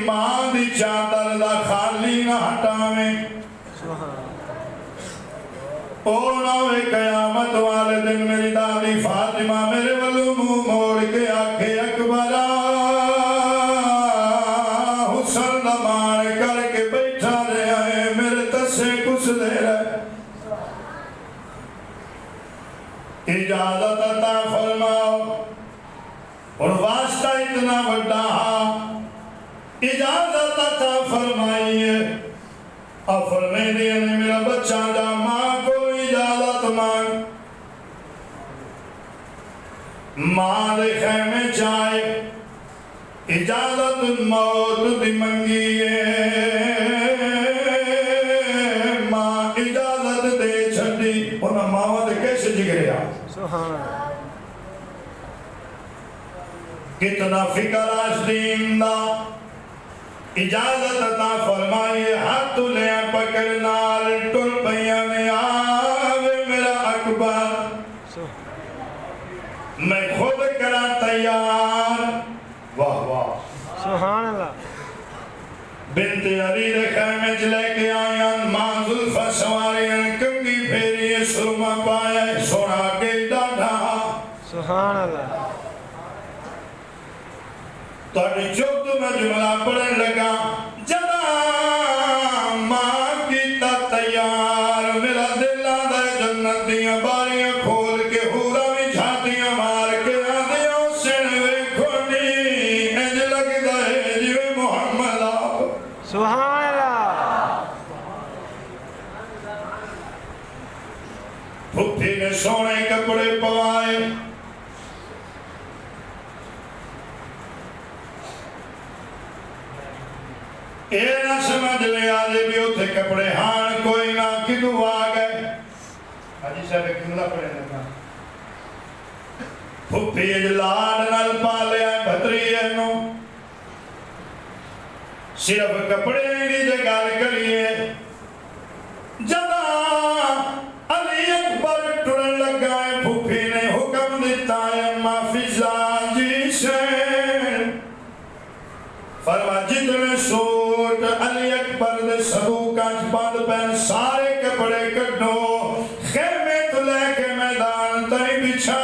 ماں دی چادر دا خالی نہ ہٹاویں، اونا وے قیامت والے دن میری دادی فاطمہ میرے ولو منہ موڑ کے آکھے اکبرا حسن دمان کر کے بیٹھا رہا ہے میرے تسے کچھ دے رہے، اجازت عطا فرماؤ اور واسطہ اتنا بڑا اجازت عطا فرمائیے، اور فرمائے دیا نے میرا بچہ جا ماں کو اجازت مانگ، ماں دے خیمے چاہے اجازت موت دی منگیے، ماں اجازت دے چھڑی انہاں ماں دے کیسے جگریا سبحان اللہ، کتنا فکر آج دین دا، اجازت عطا فرمائیے، ہاتھ لے پکڑ نال ٹر پیا میں آوے میرا اکبر، میں خود کرا تیار، واہ واہ سبحان اللہ، بنت علی رکھے میں جلے کے آیاں ماں ظلفہ سواریاں کنگی پھیری سرما پایا سونا کے ڈاڈا سبحان اللہ، تاڑی چوک تو میں جملہ پڑھن لگا، جدا ماں کی تا تیار، میرا دل آدھا جنتیاں باریاں کھول کے ہورا میں جھاتیاں مار کے آدھیوں سنوے کھوڑی انج لگ دائے جوے محمد آپ سبحان اللہ، پھپھی نے سونے کپڑے پوائے، اے نہ سمجھ لے آجے بھی ہوتے کپڑے ہاں کوئی نہ کدو آگئے، حجی صاحب ایک جملہ پڑھے لگا، پھپھی اجلال نل پالے آئے بھتری اینو، صرف کپڑے ہی جگال کریے، جدا علی اکبر ٹرن لگائے، پھپھی نے حکم دیتا ہے مافزا جی سے، فرما جتنے سوٹ علی اکبر دے صدوقات بند پہن سارے کپڑے کٹو، خیمے تو لے کے میدان تری بچھا